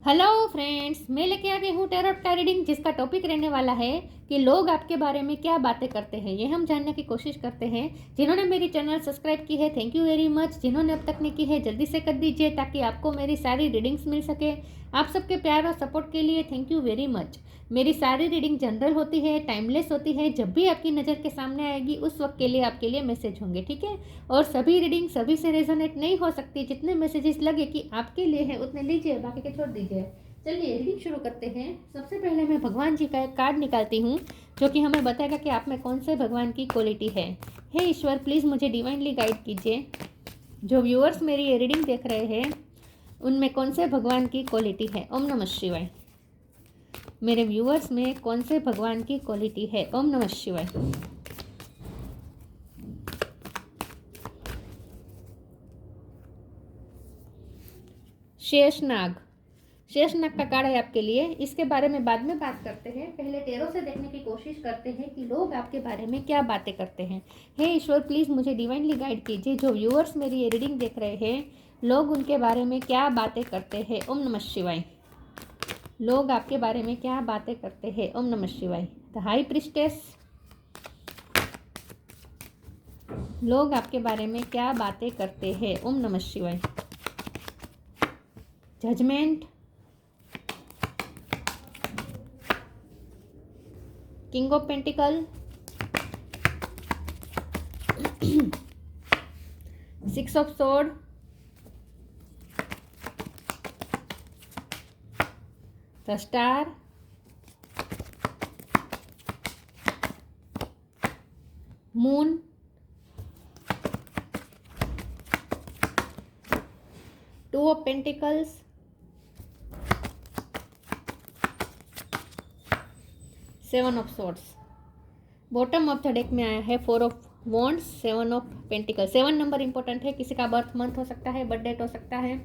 Hello friends, मैं लेके आ गई हूँ टैरोट का रीडिंग, जिसका टॉपिक रहने वाला है कि लोग आपके बारे में क्या बातें करते हैं। ये हम जानने की कोशिश करते हैं। जिन्होंने मेरी चैनल सब्सक्राइब की है, थैंक यू वेरी मच। जिन्होंने अब तक नहीं की है, जल्दी से कर दीजिए ताकि आपको मेरी सारी रीडिंग्स मिल सके। आप सबके प्यार और सपोर्ट के लिए थैंक यू वेरी मच। मेरी सारी रीडिंग जनरल होती है, टाइमलेस होती है। जब भी आपकी नज़र के सामने आएगी उस वक्त के लिए आपके लिए मैसेज होंगे, ठीक है। और सभी रीडिंग सभी से रेजोनेट नहीं हो सकती। जितने मैसेजेस लगे कि आपके लिए है उतने लीजिए, बाकी के छोड़ दीजिए। चलिए रीडिंग शुरू करते हैं। सबसे पहले मैं भगवान जी का एक कार्ड निकालती हूँ, जो कि हमें बताएगा कि आप में कौन से भगवान की क्वालिटी है। हे ईश्वर, प्लीज़ मुझे डिवाइनली गाइड कीजिए। जो व्यूअर्स मेरी ये रीडिंग देख रहे हैं उनमें कौन से भगवान की क्वालिटी है। ओम नमः शिवाय। मेरे व्यूअर्स में कौन से भगवान की क्वालिटी है। ओम नमः शिवाय। शेषनाग। शेषनाग का कार्ड है आपके लिए। इसके बारे में बाद में बात करते हैं। पहले टेरो से देखने की कोशिश करते हैं कि लोग आपके बारे में क्या बातें करते हैं। हे ईश्वर, प्लीज़ मुझे डिवाइनली गाइड कीजिए। जो व्यूअर्स मेरी ये रीडिंग देख रहे हैं, लोग उनके बारे में क्या बातें करते हैं। ओम नमः शिवाय। लोग आपके बारे में क्या बातें करते हैं। ओम नमः शिवाय। The high priestess. लोग आपके बारे में क्या बातें करते हैं। ओम नमः शिवाय। Judgement. King of pentacle. 6 of sword. The star. Moon. Two of pentacles. 7 of swords. Bottom of the deck में आया है 4 of wands, 7 of pentacle. 7 number important है। किसी का बर्थ मंथ हो सकता है, बर्थ डेट हो सकता है,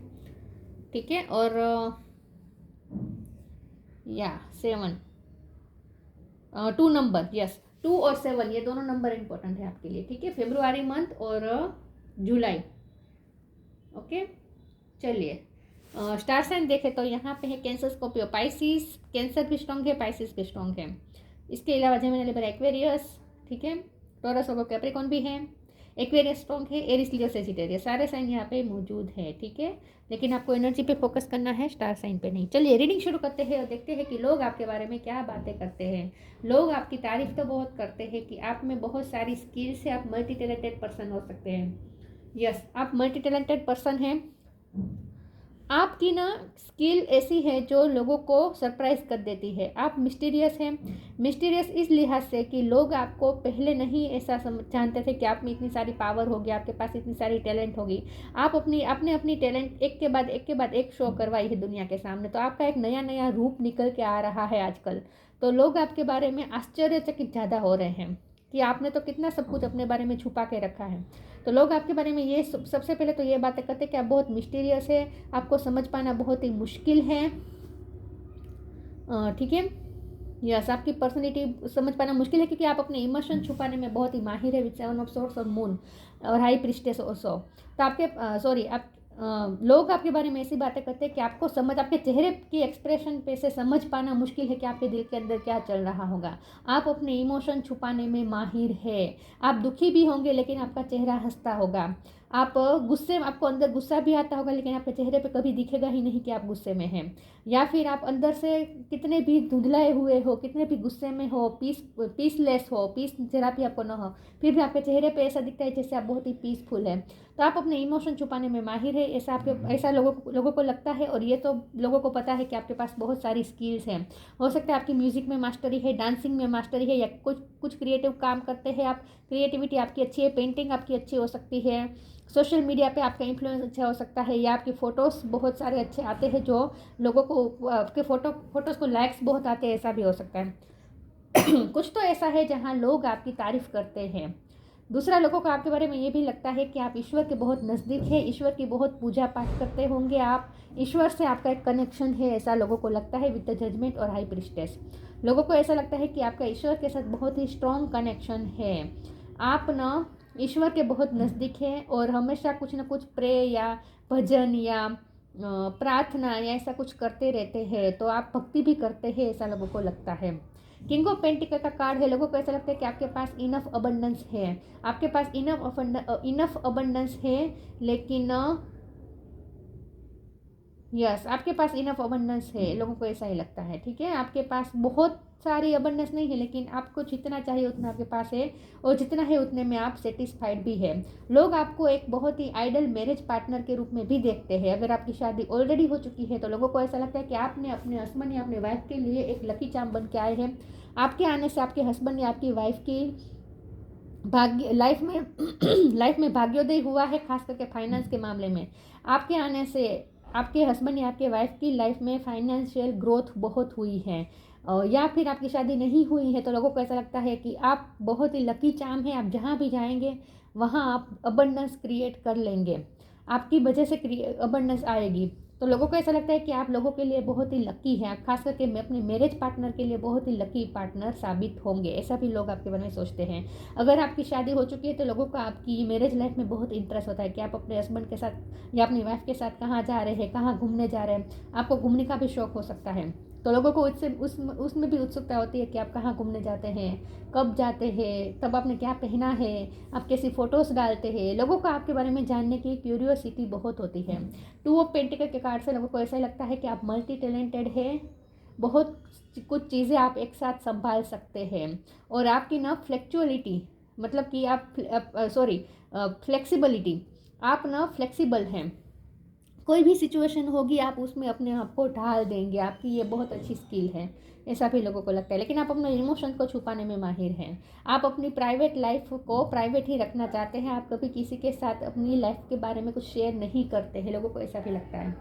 ठीक है। और या 7 2 नंबर, यस 2 और 7 ये दोनों नंबर इंपॉर्टेंट है आपके लिए, ठीक है। फेब्रुआरी मंथ और जुलाई, ओके। चलिए स्टार साइन देखे तो यहाँ पे है कैंसर, स्कॉर्पियो, पाइसिस। कैंसर भी स्ट्रॉन्ग है, पाइसिस भी स्ट्रॉन्ग है। इसके अलावा जेमिनी, लिबर, एक्वेरियस, ठीक है। टॉरस और कैप्रिकॉर्न भी है। एक्वेरियस स्ट्रॉन्ग है। एरिस, लियो, सेजिटेरियस, सारे साइन यहाँ पे मौजूद है, ठीक है। लेकिन आपको एनर्जी पे फोकस करना है, स्टार साइन पे नहीं। चलिए रीडिंग शुरू करते हैं और देखते हैं कि लोग आपके बारे में क्या बातें करते हैं। लोग आपकी तारीफ तो बहुत करते हैं कि आप में बहुत सारी स्किल्स है, आप मल्टी टैलेंटेड पर्सन हो सकते हैं। यस, आप मल्टी टैलेंटेड पर्सन हैं। आपकी ना स्किल ऐसी है जो लोगों को सरप्राइज कर देती है। आप मिस्टीरियस हैं। मिस्टीरियस इस लिहाज से कि लोग आपको पहले नहीं ऐसा जानते थे कि आप में इतनी सारी पावर होगी, आपके पास इतनी सारी टैलेंट होगी। आप आपने अपनी टैलेंट एक के बाद एक शो करवाई है दुनिया के सामने। तो आपका एक नया नया रूप निकल के आ रहा है आजकल। तो लोग आपके बारे में आश्चर्यचकित ज़्यादा हो रहे हैं कि आपने तो कितना सब कुछ अपने बारे में छुपा के रखा है। तो लोग आपके बारे में ये सबसे पहले तो ये बातें करते हैं कि आप बहुत मिस्टीरियस है, आपको समझ पाना बहुत ही मुश्किल है, ठीक है। यस, आपकी पर्सनैलिटी समझ पाना मुश्किल है क्योंकि आप अपने इमोशन छुपाने में बहुत ही माहिर है, विद 7 ऑफ सोर्स और मून और हाई प्रिस्टेस ऑल्सो। तो आपके लोग आपके बारे में ऐसी बातें करते हैं कि आपको आपके चेहरे की एक्सप्रेशन पे से समझ पाना मुश्किल है कि आपके दिल के अंदर क्या चल रहा होगा। आप अपने इमोशन छुपाने में माहिर है। आप दुखी भी होंगे लेकिन आपका चेहरा हंसता होगा। आप आपको अंदर गुस्सा भी आता होगा लेकिन आपके चेहरे पे कभी दिखेगा ही नहीं कि आप गुस्से में हैं। या फिर आप अंदर से कितने भी धुंधलाए हुए हो, कितने भी गुस्से में हो, पीसलेस हो, पीस जरा भी आपको ना हो, फिर भी आपके चेहरे पे ऐसा दिखता है जैसे आप बहुत ही पीसफुल है। तो आप अपने इमोशन छुपाने में माहिर है, ऐसा लोगों को लगता है। और ये तो लोगों को पता है कि आपके पास बहुत सारी स्किल्स हैं। हो सकता है आपकी म्यूजिक में मास्टरी है, डांसिंग में मास्टरी है, या कुछ क्रिएटिव काम करते हैं आप। क्रिएटिविटी आपकी अच्छी है, पेंटिंग आपकी अच्छी हो सकती है, सोशल मीडिया पे आपका इन्फ्लुएंस अच्छा हो सकता है, या आपके फ़ोटोज़ बहुत सारे अच्छे आते हैं जो लोगों को आपके फ़ोटोज़ को लाइक्स बहुत आते हैं, ऐसा भी हो सकता है। कुछ तो ऐसा है जहाँ लोग आपकी तारीफ़ करते हैं। दूसरा, लोगों को आपके बारे में ये भी लगता है कि आप ईश्वर के बहुत नज़दीक है, ईश्वर की बहुत पूजा पाठ करते होंगे, आप ईश्वर से आपका एक कनेक्शन है, ऐसा लोगों को लगता है, विद द जजमेंट और हाई प्रिस्टेस। लोगों को ऐसा लगता है कि आपका ईश्वर के साथ बहुत ही स्ट्रॉन्ग कनेक्शन है। आप ना ईश्वर के बहुत नज़दीक हैं और हमेशा कुछ ना कुछ प्रे या भजन या प्रार्थना या ऐसा कुछ करते रहते हैं, तो आप भक्ति भी करते हैं ऐसा लोगों को लगता है। किंग ऑफ पेंटिकल का कार्ड है, लोगों को ऐसा लगता है कि आपके पास इनफ अबंडेंस है, आपके पास इनफ अबंडेंस है, लेकिन यस आपके पास इनफ अबंडेंस है, लोगों को ऐसा ही लगता है। ठीक है, आपके पास बहुत सारी अबंडेंस नहीं है, लेकिन आपको जितना चाहिए उतना आपके पास है, और जितना है उतने में आप सेटिस्फाइड भी है। लोग आपको एक बहुत ही आइडल मैरिज पार्टनर के रूप में भी देखते हैं। अगर आपकी शादी ऑलरेडी हो चुकी है तो लोगों को ऐसा लगता है कि आपने अपने हस्बैंड या अपने वाइफ के लिए एक लकी चार्म बन के आए हैं। आपके आने से आपके हस्बैंड या आपकी वाइफ की भाग्य लाइफ में भाग्योदय हुआ है, खास करके फाइनेंस के मामले में। आपके आने से आपके हस्बैंड या आपके वाइफ की लाइफ में फाइनेंशियल ग्रोथ बहुत हुई है। या फिर आपकी शादी नहीं हुई है तो लोगों को ऐसा लगता है कि आप बहुत ही लकी चार्म है, आप जहाँ भी जाएंगे वहाँ आप अबंडेंस क्रिएट कर लेंगे, आपकी वजह से अबंडेंस आएगी। तो लोगों को ऐसा लगता है कि आप लोगों के लिए बहुत ही लकी हैं, आप खास करके अपने मैरिज पार्टनर के लिए बहुत ही लकी पार्टनर साबित होंगे, ऐसा भी लोग आपके बारे में सोचते हैं। अगर आपकी शादी हो चुकी है तो लोगों को आपकी मैरिज लाइफ में बहुत इंटरेस्ट होता है कि आप अपने हस्बैंड के साथ या अपनी वाइफ के साथ कहाँ जा रहे हैं, कहाँ घूमने जा रहे हैं। आपको घूमने का भी शौक हो सकता है, तो लोगों को उसमें भी उत्सुकता होती है कि आप कहाँ घूमने जाते हैं, कब जाते हैं, तब आपने क्या पहना है, आप कैसी फ़ोटोज़ डालते हैं। लोगों को आपके बारे में जानने की क्यूरियोसिटी बहुत होती है। टू ऑफ पेंटिकल के कार्ड से लोगों को ऐसा लगता है कि आप मल्टी टैलेंटेड है, बहुत कुछ चीज़ें आप एक साथ संभाल सकते हैं, और आपकी ना फ्लेक्चुअलिटी मतलब कि आप फ्लेक्सिबिलिटी, आप ना फ्लेक्सिबल हैं। कोई भी सिचुएशन होगी आप उसमें अपने आप को ढाल देंगे, आपकी ये बहुत अच्छी स्किल है, ऐसा भी लोगों को लगता है। लेकिन आप अपने इमोशन को छुपाने में माहिर हैं, आप अपनी प्राइवेट लाइफ को प्राइवेट ही रखना चाहते हैं, आप कभी किसी के साथ अपनी लाइफ के बारे में कुछ शेयर नहीं करते हैं, लोगों को ऐसा भी लगता है।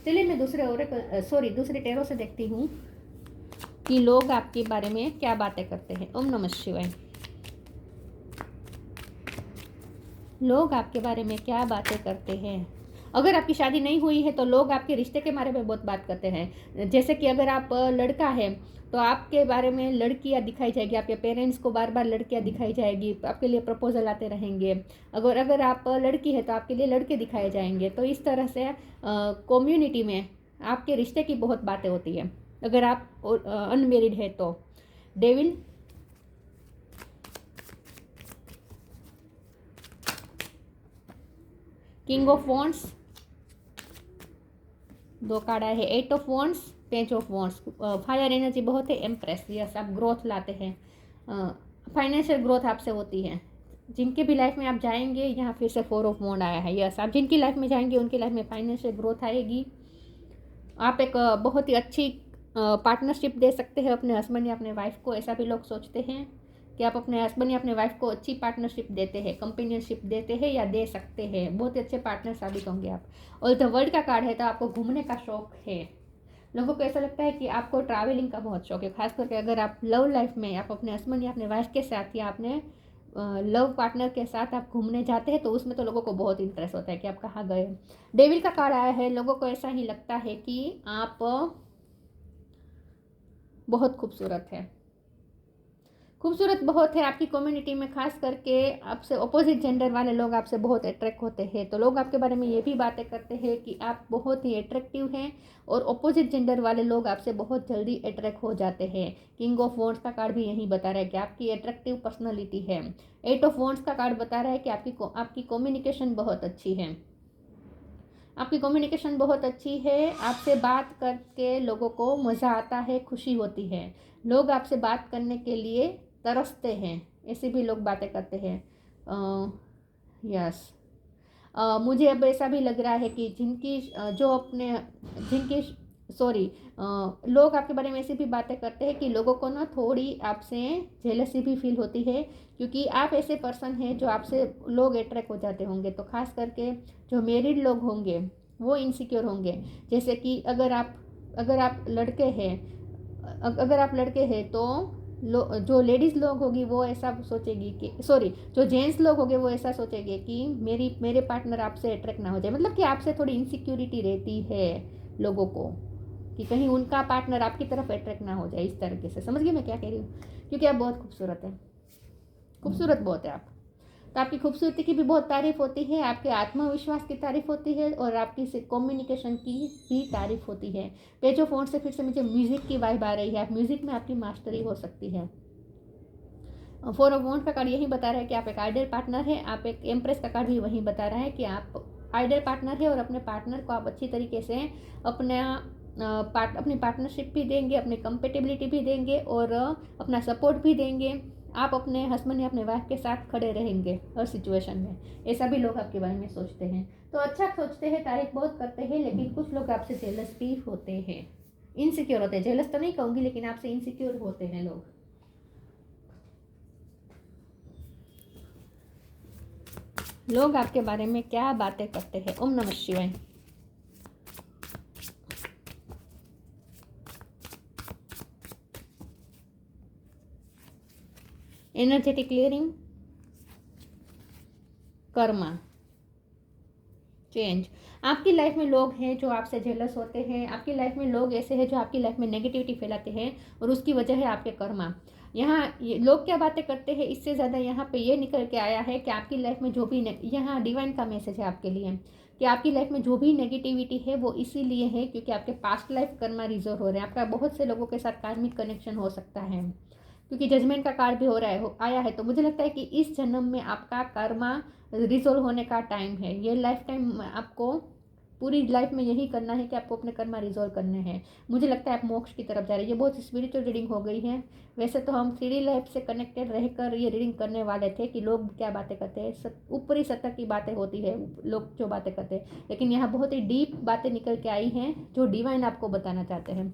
चलिए मैं दूसरे टेरो से देखती हूँ कि लोग आपके बारे में क्या बातें करते हैं। ओम नमः शिवाय। लोग आपके बारे में क्या बातें करते हैं। अगर आपकी शादी नहीं हुई है तो लोग आपके रिश्ते के बारे में बहुत बात करते हैं। जैसे कि अगर आप लड़का है तो आपके बारे में लड़कियां दिखाई जाएगी, आपके पेरेंट्स को बार बार लड़कियां दिखाई जाएगी, आपके लिए प्रपोजल आते रहेंगे। अगर आप लड़की है तो आपके लिए लड़के दिखाए जाएंगे। तो इस तरह से कम्युनिटी में आपके रिश्ते की बहुत बातें होती है। अगर आप अनमेरिड है तो devil, king of wands, 2 card आए हैं, 8 of wands, 5 of wands. Fire energy बहुत है, एम्प्रेस, यस आप ग्रोथ लाते हैं, फाइनेंशियल ग्रोथ आपसे होती है। जिनके भी लाइफ में आप जाएंगे, यहाँ फिर से 4 ऑफ वॉन्ड आया है, यस आप जिनकी लाइफ में जाएंगे उनकी लाइफ में फाइनेंशियल ग्रोथ आएगी। आप एक बहुत ही अच्छी पार्टनरशिप दे सकते हैं अपने हस्बैंड या अपने वाइफ को, ऐसा भी लोग सोचते हैं कि आप अपने हस्बैंड या अपने वाइफ को अच्छी पार्टनरशिप देते हैं, कंपेनियनशिप देते हैं या दे सकते हैं, बहुत ही अच्छे पार्टनर साबित होंगे आप। और द वर्ल्ड का कार्ड है, तो आपको घूमने का शौक है। लोगों को ऐसा लगता है कि आपको ट्रैवलिंग का बहुत शौक है, खास करके अगर आप लव लाइफ में आप अपने हस्बैंड या अपने वाइफ के साथ या अपने लव पार्टनर के साथ आप घूमने जाते हैं तो उसमें तो लोगों को बहुत इंटरेस्ट होता है कि आप कहाँ गए। डेविल का कार्ड आया है, लोगों को ऐसा ही लगता है कि आप बहुत खूबसूरत है, खूबसूरत बहुत है। आपकी कम्युनिटी में खास करके आपसे अपोजिट जेंडर वाले लोग आपसे बहुत अट्रैक्ट होते हैं, तो लोग आपके बारे में ये भी बातें करते हैं कि आप बहुत ही अट्रैक्टिव हैं, और अपोजिट जेंडर वाले लोग आपसे बहुत जल्दी अट्रैक्ट हो जाते हैं। किंग ऑफ वॉन्ड्स का कार्ड भी यही बता रहा है कि आपकी अट्रैक्टिव पर्सनैलिटी है। 8 ऑफ वॉन्ड्स का कार्ड बता रहा है कि आपकी कम्युनिकेशन बहुत अच्छी है, आपकी कम्युनिकेशन बहुत अच्छी है। आपसे बात करके लोगों को मज़ा आता है, खुशी होती है, लोग आपसे बात करने के लिए तरसते हैं, ऐसे भी लोग बातें करते हैं। यस मुझे अब ऐसा भी लग रहा है कि लोग आपके बारे में ऐसी भी बातें करते हैं कि लोगों को ना थोड़ी आपसे जेलसी भी फील होती है, क्योंकि आप ऐसे पर्सन हैं जो आपसे लोग अट्रैक्ट हो जाते होंगे। तो खास करके जो मैरिड लोग होंगे वो इनसिक्योर होंगे। जैसे कि अगर आप लड़के हैं तो जो लेडीज़ लोग होगी वो ऐसा सोचेगी कि जो जेंट्स लोग होंगे वो ऐसा सोचेंगे कि मेरे पार्टनर आपसे अट्रैक्ट ना हो जाए, मतलब कि आपसे थोड़ी इनसिक्योरिटी रहती है लोगों को कि कहीं उनका पार्टनर आपकी तरफ अट्रैक्ट ना हो जाए। इस तरीके से समझ गए मैं क्या कह रही हूँ, क्योंकि आप बहुत खूबसूरत हैं, खूबसूरत बहुत है आप। तो आपकी खूबसूरती की भी बहुत तारीफ़ होती है, आपके आत्मविश्वास की तारीफ़ होती है और आपकी कम्युनिकेशन की भी तारीफ़ होती है। पेज ऑफ वॉन्ड्स से फिर से मुझे म्यूज़िक की वाइब आ रही है, आप म्यूज़िक में आपकी मास्टरी हो सकती है। फोर ऑफ वॉन्ड का कार्ड यही बता रहा है कि आप एक आइडियल पार्टनर है, आप एक एम्प्रेस का कार्ड भी वही बता रहा है कि आप आइडियल पार्टनर है और अपने पार्टनर को आप अच्छी तरीके से अपनी पार्टनरशिप भी देंगे, अपनी कंपेटेबिलिटी भी देंगे और अपना सपोर्ट भी देंगे। आप अपने हस्बैंड या अपने वाइफ के साथ खड़े रहेंगे हर सिचुएशन में। ऐसा भी लोग आपके बारे में सोचते हैं। तो अच्छा सोचते हैं, तारीफ बहुत करते हैं, लेकिन कुछ लोग आपसे जेलस भी होते हैं, इनसिक्योर होते हैं। जेलस तो नहीं कहूँगी, लेकिन आपसे इनसिक्योर होते हैं लोग। लोग आपके बारे में क्या बातें करते हैं। ओम नमः शिवाय। Energetic clearing, Karma, change. आपकी लाइफ में लोग हैं जो आपसे जेलस होते हैं, आपकी लाइफ में लोग ऐसे हैं जो आपकी लाइफ में नेगेटिविटी फैलाते हैं और उसकी वजह है आपके कर्मा। यहाँ लोग क्या बातें करते हैं, इससे ज़्यादा यहाँ पे ये निकल के आया है कि आपकी लाइफ में जो भी यहाँ डिवाइन का मैसेज है आपके लिए कि आपकी लाइफ में जो भी नेगेटिविटी है वो इसीलिए है क्योंकि आपके पास्ट लाइफ कर्मा रिजोल्व हो रहे हैं। आपका बहुत से लोगों के साथ कार्मिक कनेक्शन हो सकता है क्योंकि जजमेंट का कार्ड भी हो रहा है आया है। तो मुझे लगता है कि इस जन्म में आपका कर्मा रिजोल्व होने का टाइम है। ये लाइफ टाइम आपको पूरी लाइफ में यही करना है कि आपको अपने कर्मा रिजोल्व करने हैं। मुझे लगता है आप मोक्ष की तरफ जा रहे हैं। ये बहुत स्पिरिचुअल रीडिंग हो गई है। वैसे तो हम 3D लाइफ से कनेक्टेड रहकर ये रीडिंग करने वाले थे कि लोग क्या बातें करते हैं, ऊपरी सतह की बातें होती है लोग जो बातें करते हैं, लेकिन यहाँ बहुत ही डीप बातें निकल के आई हैं जो डिवाइन आपको बताना चाहते हैं।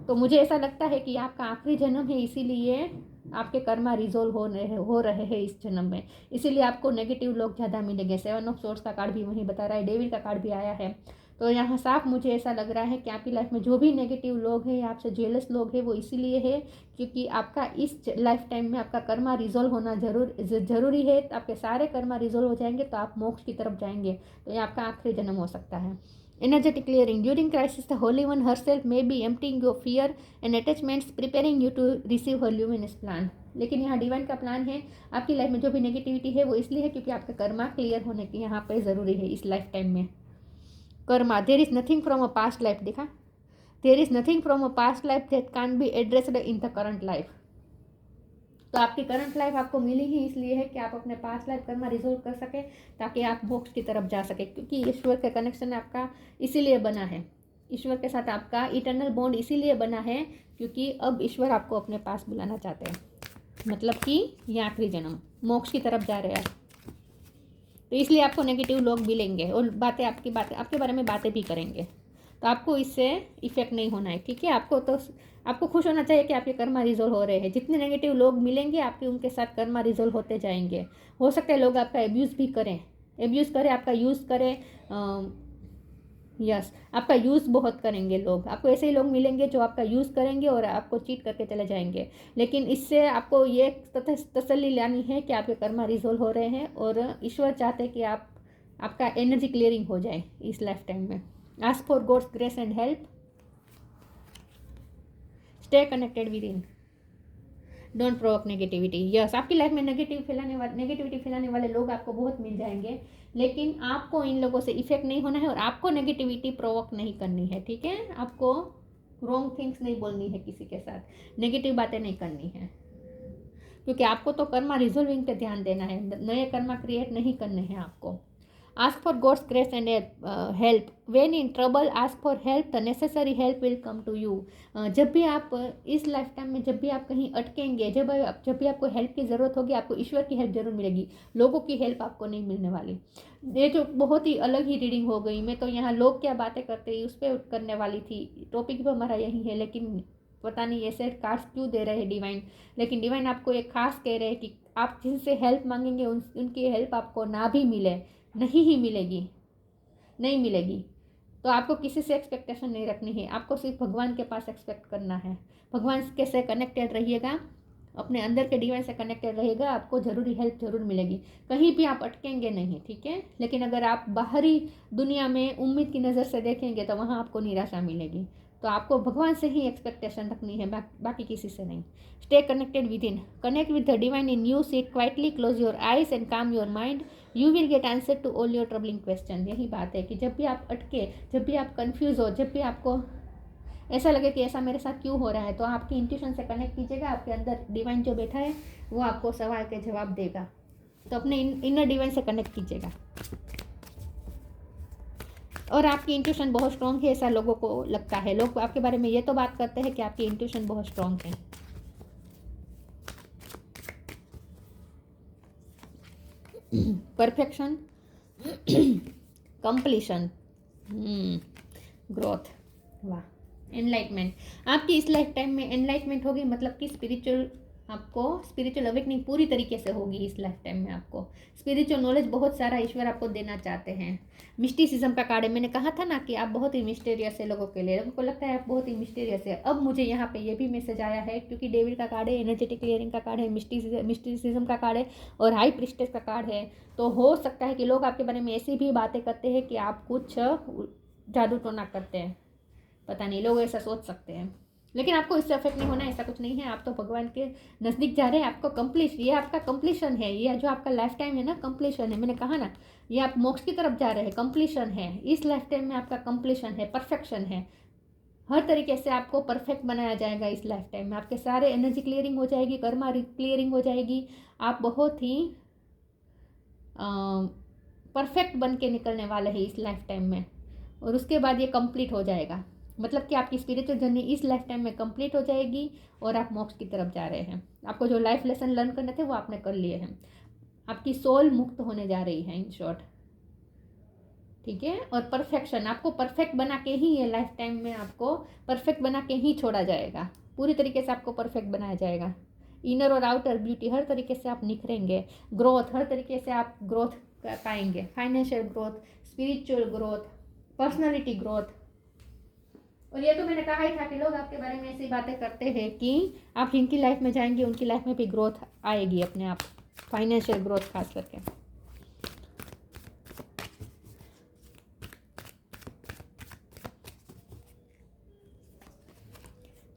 तो मुझे ऐसा लगता है कि आपका आखिरी जन्म है, इसीलिए आपके कर्मा रिजोल्व हो रहे हैं इस जन्म में, इसीलिए आपको नेगेटिव लोग ज़्यादा मिलेंगे। 7 ऑफ सोर्स का कार्ड भी वही बता रहा है, डेविल का कार्ड भी आया है। तो यहाँ साफ मुझे ऐसा लग रहा है कि आपकी लाइफ में जो भी नेगेटिव लोग हैं, आपसे जेलस लोग हैं, वो इसीलिए है क्योंकि आपका इस लाइफ टाइम में आपका कर्मा रिजोल्व होना जरूरी है। तो आपके सारे कर्मा रिजोल्व हो जाएंगे तो आप मोक्ष की तरफ जाएंगे। तो ये आपका आखिरी जन्म हो सकता है। Energetic clearing. During crisis, the Holy One herself may be emptying your fear and attachments, preparing you to receive her luminous plan. लेकिन यहाँ डिवाइन का प्लान है। आपकी लाइफ में जो भी नेगेटिविटी है वो इसलिए है क्योंकि आपका कर्मा क्लियर होने की यहाँ पे ज़रूरी है इस लाइफ टाइम में। Karma, there is nothing from a past life, देखा, there is nothing from a past life that can be addressed in the current life. तो आपकी करंट लाइफ आपको मिली ही इसलिए है कि आप अपने पास्ट लाइफ कर्मा रिजोल्व कर सकें ताकि आप मोक्ष की तरफ जा सके, क्योंकि ईश्वर का कनेक्शन आपका इसीलिए बना है। ईश्वर के साथ आपका इटर्नल बॉन्ड इसीलिए बना है क्योंकि अब ईश्वर आपको अपने पास बुलाना चाहते हैं। मतलब कि ये आखिरी जन्म मोक्ष की तरफ जा रहे हैं। तो इसलिए आपको नेगेटिव लोग मिलेंगे और बातें आपके बारे में बातें भी करेंगे। तो आपको इससे इफेक्ट नहीं होना है, ठीक है। आपको खुश होना चाहिए कि आपके कर्मा रिजोल्व हो रहे हैं। जितने नेगेटिव लोग मिलेंगे आपके उनके साथ कर्मा रिजोल्व होते जाएंगे। हो सकता है लोग आपका एब्यूज़ भी करें, आपका यूज़ करें। यस, आपका यूज़ बहुत करेंगे लोग। आपको ऐसे ही लोग मिलेंगे जो आपका यूज़ करेंगे और आपको चीट करके चले जाएंगे। लेकिन इससे आपको ये तसल्ली लानी है कि आपके कर्मा रिजोल्व हो रहे हैं और ईश्वर चाहते हैं कि आपका एनर्जी क्लियरिंग हो जाए इस लाइफ टाइम में। Ask for God's grace and help, stay connected within, don't provoke negativity. Yes, आपकी लाइफ में नेगेटिविटी फैलाने वाले लोग आपको बहुत मिल जाएंगे, लेकिन आपको इन लोगों से इफेक्ट नहीं होना है और आपको नेगेटिविटी प्रोवोक नहीं करनी है, ठीक है। आपको रॉन्ग थिंग्स नहीं बोलनी है, किसी के साथ नेगेटिव बातें नहीं करनी है, क्योंकि आपको तो कर्मा रिजोल्विंग पे ध्यान देना है, नए कर्मा क्रिएट नहीं करने हैं आपको। Ask for God's grace and help, when in trouble ask for help, the necessary help will come to you. जब भी आप इस लाइफ टाइम में जब भी आप कहीं अटकेंगे, जब भी आपको हेल्प की ज़रूरत होगी, आपको ईश्वर की हेल्प जरूर मिलेगी, लोगों की हेल्प आपको नहीं मिलने वाली। ये जो बहुत ही अलग ही रीडिंग हो गई। मैं तो यहाँ लोग क्या बातें करते हैं उस पर करने वाली थी, टॉपिक भी हमारा यही है, लेकिन पता नहीं ऐसे कार्ड्स क्यों दे रहे हैं डिवाइन। लेकिन डिवाइन आपको एक खास कह रहे हैं कि आप जिनसे हेल्प मांगेंगे उनकी हेल्प आपको ना भी मिले, नहीं मिलेगी। तो आपको किसी से एक्सपेक्टेशन नहीं रखनी है, आपको सिर्फ भगवान के पास एक्सपेक्ट करना है। भगवान के से कनेक्टेड रहिएगा, अपने अंदर के डिवाइन से कनेक्टेड रहेगा, आपको ज़रूरी हेल्प जरूर मिलेगी। कहीं भी आप अटकेंगे नहीं, ठीक है। लेकिन अगर आप बाहरी दुनिया में उम्मीद की नज़र से देखेंगे तो वहाँ आपको निराशा मिलेगी। तो आपको भगवान से ही एक्सपेक्टेशन रखनी है, बाकी किसी से नहीं। Stay connected within, connect with the divine in you, sit quietly, close your eyes and calm your mind, you will get answer to all your troubling question. यही बात है कि जब भी आप अटके, जब भी आप कंफ्यूज हो, जब भी आपको ऐसा लगे कि ऐसा मेरे साथ क्यों हो रहा है, तो आपकी इंट्यूशन से कनेक्ट कीजिएगा। आपके अंदर डिवाइन जो बैठा है वो आपको सवाल के जवाब देगा। तो अपने इनर डिवाइन से कनेक्ट कीजिएगा। और आपकी इंट्यूशन बहुत स्ट्रांग है, ऐसा लोगों को लगता है। लोग आपके बारे में ये तो बात करते हैं कि आपकी इंट्यूशन बहुत स्ट्रांग है। परफेक्शन, कंप्लीशन, ग्रोथ, वाह, एनलाइटमेंट। आपकी इस लाइफ टाइम में एनलाइटमेंट होगी, मतलब कि स्पिरिचुअल अवेकनिंग पूरी तरीके से होगी। इस लाइफ टाइम में आपको स्पिरिचुअल नॉलेज बहुत सारा ईश्वर आपको देना चाहते हैं। मिस्टिसिज्म का कार्ड है, मैंने कहा था ना कि आप बहुत ही मिस्टीरियस है लोगों के लिए, लोगों को लगता है आप बहुत ही मिस्टीरियस है। अब मुझे यहाँ पे ये भी मैसेज आया है, क्योंकि डेविल का कार्ड है, एनर्जेटिक क्लियरिंग का कार्ड है, मिस्टिसिज्म का कार्ड है और हाई प्रिस्टेस का कार्ड है। तो हो सकता है कि लोग आपके बारे में ऐसी भी बातें करते हैं कि आप कुछ जादू टोना करते हैं, पता नहीं, लोग ऐसा सोच सकते हैं। लेकिन आपको इससे अफेक्ट नहीं होना, ऐसा कुछ नहीं है। आप तो भगवान के नज़दीक जा रहे हैं। आपको ये आपका कंप्लीशन है। ये जो आपका लाइफ टाइम है ना, कंप्लीशन है। मैंने कहा ना, ये आप मोक्ष की तरफ जा रहे हैं, कंप्लीशन है। इस लाइफ टाइम में आपका कंप्लीशन है, परफेक्शन है। हर तरीके से आपको परफेक्ट बनाया जाएगा इस लाइफ टाइम में। आपके सारे एनर्जी क्लियरिंग हो जाएगी, कर्मा क्लियरिंग हो जाएगी। आप बहुत ही परफेक्ट बन के निकलने वाले हैं इस लाइफ टाइम में। और उसके बाद ये कंप्लीट हो जाएगा, मतलब कि आपकी स्पिरिचुअल जर्नी इस लाइफ टाइम में कंप्लीट हो जाएगी और आप मोक्ष की तरफ जा रहे हैं। आपको जो लाइफ लेसन लर्न करने थे वो आपने कर लिए हैं। आपकी सोल मुक्त होने जा रही है, इन शॉर्ट, ठीक है। और परफेक्शन, आपको परफेक्ट बना के ही ये लाइफ टाइम में आपको परफेक्ट बना के ही छोड़ा जाएगा। पूरी तरीके से आपको परफेक्ट बनाया जाएगा। इनर और आउटर ब्यूटी, हर तरीके से आप निखरेंगे। ग्रोथ, हर तरीके से आप ग्रोथ पाएंगे। Financial growth, spiritual growth, personality growth. और ये तो मैंने कहा ही था कि लोग आपके बारे में ऐसी बातें करते हैं कि आप जिनकी लाइफ में जाएंगे उनकी लाइफ में भी ग्रोथ आएगी अपने आप, फाइनेंशियल ग्रोथ खास करके।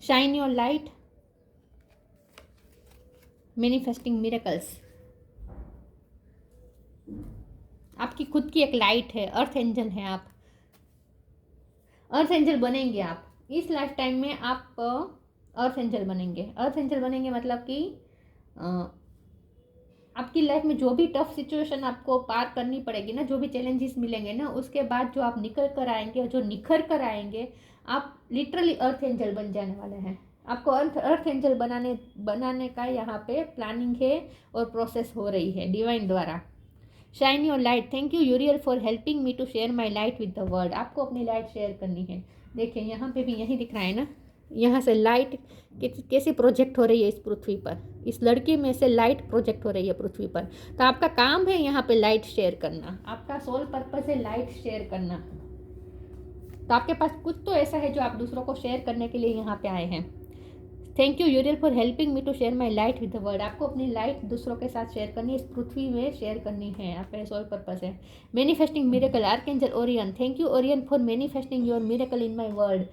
Shine your light, manifesting miracles. आपकी खुद की एक लाइट है, अर्थ एंजल है आप, अर्थ एंजल बनेंगे आप इस लाइफ टाइम में। आप अर्थ एंजल बनेंगे। अर्थ एंजल बनेंगे मतलब कि आपकी लाइफ में जो भी टफ सिचुएशन आपको पार करनी पड़ेगी ना, जो भी चैलेंजेस मिलेंगे ना, उसके बाद जो आप निकल कर आएंगे और जो निखर कर आएंगे, आप लिटरली अर्थ एंजल बन जाने वाले हैं। आपको अर्थ एंजल बनाने का यहाँ पे प्लानिंग है और प्रोसेस हो रही है डिवाइन द्वारा। Shine your light, thank you Uriel for helping me to share my light with the world. आपको अपनी लाइट शेयर करनी है। देखिए यहाँ पे भी यही दिख रहा है ना, यहाँ से लाइट कैसे प्रोजेक्ट हो रही है इस पृथ्वी पर। इस लड़की में से लाइट प्रोजेक्ट हो रही है पृथ्वी पर। तो आपका काम है यहाँ पे लाइट शेयर करना। आपका सोल पर्पस है लाइट शेयर करना। तो आपके पास कुछ तो ऐसा है जो आप दूसरों को शेयर करने के लिए यहाँ पे आए हैं। Thank you Uriel for helping me to share my light with the world. आपको अपनी लाइट दूसरों के साथ शेयर करनी है, इस पृथ्वी में शेयर करनी है। आपका सोल पर्पस है। Manifesting miracle, archangel Orion, thank you Orion for manifesting your miracle in my world.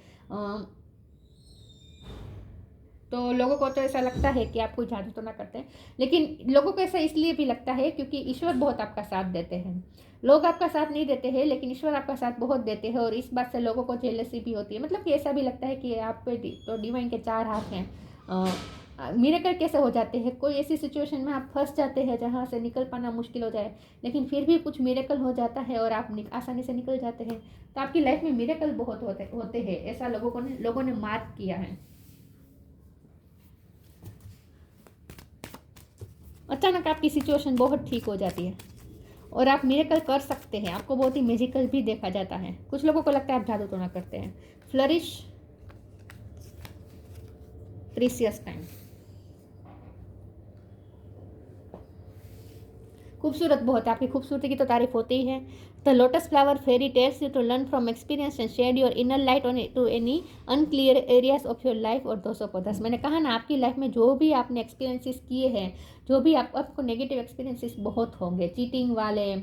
तो लोगों को तो ऐसा लगता है कि आप कोई जादू तो ना करते हैं, लेकिन लोगों को ऐसा इसलिए भी लगता है क्योंकि ईश्वर बहुत आपका साथ देते हैं। लोग आपका साथ नहीं देते हैं, लेकिन ईश्वर आपका साथ बहुत देते हैं। और इस बात से लोगों को जेलसी भी होती है, मतलब कि ऐसा भी लगता है कि आप पे तो डिवाइन के 4 हाथ हैं। मिरेकल कैसे हो जाते हैं, कोई ऐसी सिचुएशन में आप फंस जाते हैं जहाँ से निकल पाना मुश्किल हो जाए, लेकिन फिर भी कुछ मिरेकल हो जाता है और आप आसानी से निकल जाते हैं। तो आपकी लाइफ में मिरेकल बहुत होते हैं, ऐसा लोगों ने मार्क किया है। अचानक आपकी सिचुएशन बहुत ठीक हो जाती है और आप मिरेकल कर सकते हैं। आपको बहुत ही मैजिकल भी देखा जाता है। कुछ लोगों को लगता है आप जादू टोना करते हैं। फ्लरिश, प्रीसियस टाइम, खूबसूरत बहुत है। आपकी खूबसूरती की तो तारीफ होती ही है। The lotus flower fairy tells you to learn from experience and shed your inner light on to any unclear areas of your life और दोस ऑफ अदर्स। मैंने कहा ना, आपकी लाइफ में जो भी आपने एक्सपीरियंसेस किए हैं, जो भी आपको नेगेटिव एक्सपीरियंसेस बहुत होंगे, चीटिंग वाले,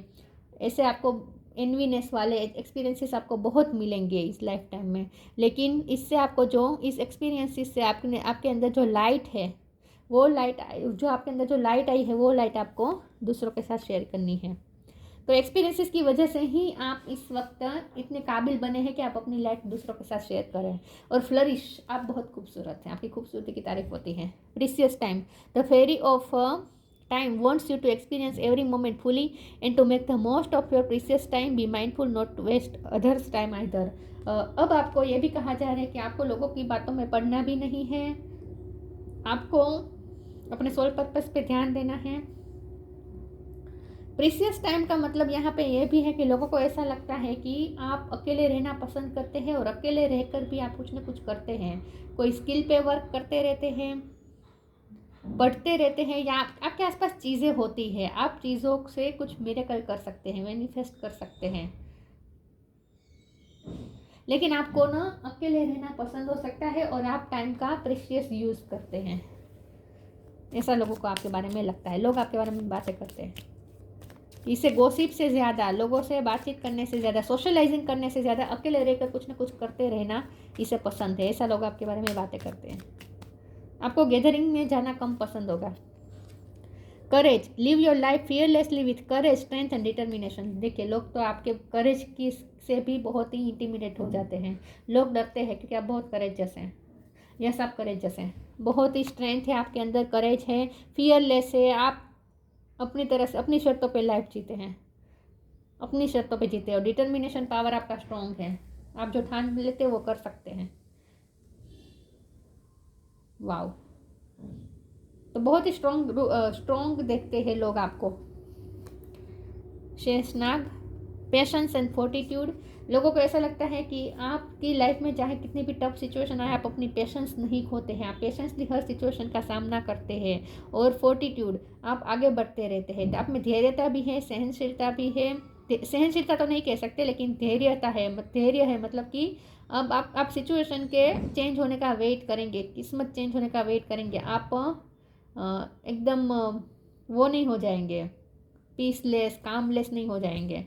ऐसे आपको एनवीनेस वाले एक्सपीरियंसेस आपको बहुत मिलेंगे इस लाइफ टाइम में, लेकिन इससे आपको जो इस एक्सपीरियंसेस से आपके अंदर जो लाइट है, वो लाइट जो आपके अंदर जो लाइट आई है, वो लाइट आपको दूसरों के साथ शेयर करनी है। तो एक्सपीरियंसेस की वजह से ही आप इस वक्त इतने काबिल बने हैं कि आप अपनी लाइफ दूसरों के साथ शेयर करें और फ्लरिश। आप बहुत खूबसूरत हैं, आपकी खूबसूरती की तारीफ होती है। Precious time, the fairy of time wants you to experience every moment fully and to make the most of your precious time. Be mindful not to waste others time either. अब आपको ये भी कहा जा रहा है कि आपको लोगों की बातों में पड़ना भी नहीं है, आपको अपने सोल पर्पस पे ध्यान देना है। प्रीसियस टाइम का मतलब यहाँ पे ये भी है कि लोगों को ऐसा लगता है कि आप अकेले रहना पसंद करते हैं और अकेले रहकर भी आप कुछ न कुछ करते हैं, कोई स्किल पे वर्क करते रहते हैं, बढ़ते रहते हैं, या आपके आसपास चीज़ें होती है, आप चीज़ों से कुछ मिरेकल कर सकते हैं, मैनिफेस्ट कर सकते हैं। लेकिन आपको ना अकेले रहना पसंद हो सकता है और आप टाइम का प्रीशियस यूज़ करते हैं, ऐसा लोगों को आपके बारे में लगता है। लोग आपके बारे में बातें करते हैं, इसे गॉसिप से ज़्यादा, लोगों से बातचीत करने से ज़्यादा, सोशलाइजिंग करने से ज़्यादा अकेले रहकर कुछ ना कुछ करते रहना इसे पसंद है। ऐसा लोग आपके बारे में बातें करते हैं। आपको गैदरिंग में जाना कम पसंद होगा। Courage, live your life fearlessly with courage, strength and determination. देखिए, लोग तो आपके करेज की से भी बहुत ही इंटिमिडेट हो जाते हैं। लोग डरते हैं क्योंकि आप बहुत करेजस हैं। यस, आप करेजस हैं, बहुत ही स्ट्रेंथ है आपके अंदर, करेज है, फियरलेस है। आप अपनी तरह से अपनी शर्तों पे लाइफ जीते हैं, अपनी शर्तों पे जीते हो। डिटर्मिनेशन पावर आपका स्ट्रॉन्ग है, आप जो ठान लेते हो वो कर सकते हैं। वाओ, तो बहुत ही स्ट्रॉन्ग देखते हैं लोग आपको। Sheshnag, patience and fortitude. लोगों को ऐसा लगता है कि आपकी लाइफ में चाहे कितनी भी टफ सिचुएशन आए, आप अपनी पेशेंस नहीं खोते हैं, आप पेशेंसली हर सिचुएशन का सामना करते हैं। और फोर्टिट्यूड, आप आगे बढ़ते रहते हैं, आप में धैर्यता भी है, सहनशीलता भी है। सहनशीलता तो नहीं कह सकते, लेकिन धैर्यता है, धैर्य है, मतलब कि अब आप सिचुएशन के चेंज होने का वेट करेंगे, किस्मत चेंज होने का वेट करेंगे। आप एकदम वो नहीं हो जाएंगे, पीसलेस, कामलेस नहीं हो जाएंगे।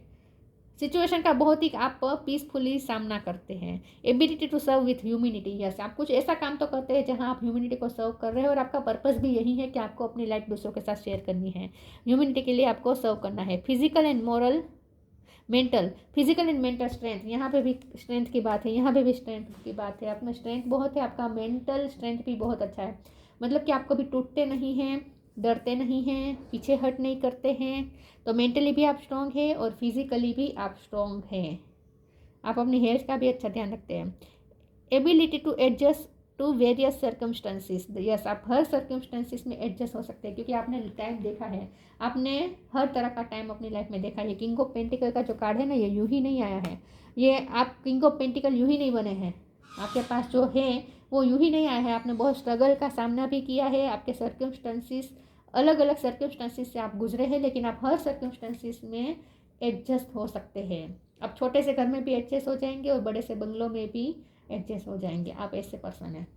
सिचुएशन का बहुत ही आप पीसफुली सामना करते हैं। Ability to serve with humanity, yes, आप कुछ ऐसा काम तो करते हैं जहां आप ह्यूमिनिटी को सर्व कर रहे हैं, और आपका पर्पस भी यही है कि आपको अपनी लाइफ दूसरों के साथ शेयर करनी है, ह्यूमिनिटी के लिए आपको सर्व करना है। Physical and moral, mental, physical and mental strength, यहाँ पे भी स्ट्रेंथ की बात है, यहाँ पे भी स्ट्रेंथ की बात है। आप में स्ट्रेंथ बहुत है, आपका मेंटल स्ट्रेंथ भी बहुत अच्छा है, मतलब कि आप कभी टूटते नहीं हैं, डरते नहीं हैं, पीछे हट नहीं करते हैं। तो मेंटली भी आप स्ट्रॉन्ग हैं और फिजिकली भी आप स्ट्रॉन्ग हैं। आप अपनी हेल्थ का भी अच्छा ध्यान रखते हैं। Ability to adjust to various circumstances, yes, आप हर सर्कमस्टेंसेस में एडजस्ट हो सकते हैं, क्योंकि आपने टाइम देखा है, आपने हर तरह का टाइम अपनी लाइफ में देखा है। किंग ऑफ पेंटिकल का जो कार्ड है ना, ये यूं ही नहीं आया है, ये आप किंग ऑफ पेंटिकल यूं ही नहीं बने हैं, आपके पास जो है वो यूं ही नहीं आया है। आपने बहुत स्ट्रगल का सामना भी किया है, आपके सर्कमस्टेंसेस, अलग अलग सर्कमस्टेंसेस से आप गुजरे हैं, लेकिन आप हर सर्कमस्टेंसेस में एडजस्ट हो सकते हैं। आप छोटे से घर में भी एडजस्ट हो जाएंगे और बड़े से बंगलों में भी एडजस्ट हो जाएंगे। आप ऐसे पर्सन हैं,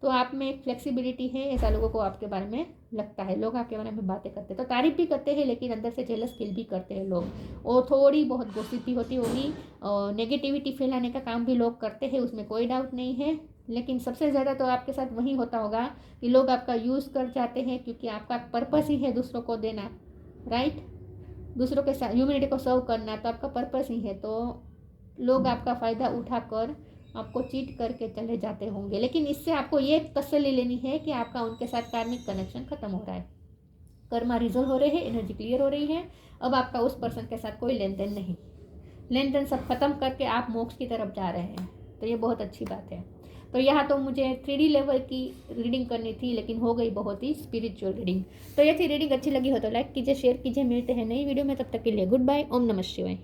तो आप में एक फ्लेक्सिबिलिटी है, ऐसा लोगों को आपके बारे में लगता है। लोग आपके बारे में बातें करते हैं तो तारीफ भी करते हैं, लेकिन अंदर से जेलस फील भी करते हैं लोग, और थोड़ी बहुत गॉसिप भी होती होगी, और नेगेटिविटी फैलाने का काम भी लोग करते हैं, उसमें कोई डाउट नहीं है। लेकिन सबसे ज़्यादा तो आपके साथ वही होता होगा कि लोग आपका यूज़ कर जाते हैं, क्योंकि आपका पर्पस ही है दूसरों को देना, राइट, दूसरों के साथ ह्यूमैनिटी को सर्व करना, तो आपका पर्पस ही है। तो लोग आपका फ़ायदा उठाकर आपको चीट करके चले जाते होंगे, लेकिन इससे आपको ये तसल्ली लेनी है कि आपका उनके साथ कार्मिक कनेक्शन खत्म हो रहा है, कर्मा रिजोल्व हो रहे हैं, एनर्जी क्लियर हो रही है। अब आपका उस पर्सन के साथ कोई लेन देन नहीं, लेन देन सब खत्म करके आप मोक्ष की तरफ जा रहे हैं, तो ये बहुत अच्छी बात है। तो यहाँ तो मुझे 3D लेवल की रीडिंग करनी थी, लेकिन हो गई बहुत ही स्पिरिचुअल रीडिंग। तो ये थी रीडिंग, अच्छी लगी हो तो लाइक कीजिए, शेयर कीजिए। मिलते हैं नई वीडियो में, तब तक के लिए गुड बाय, ओम नमः शिवाय।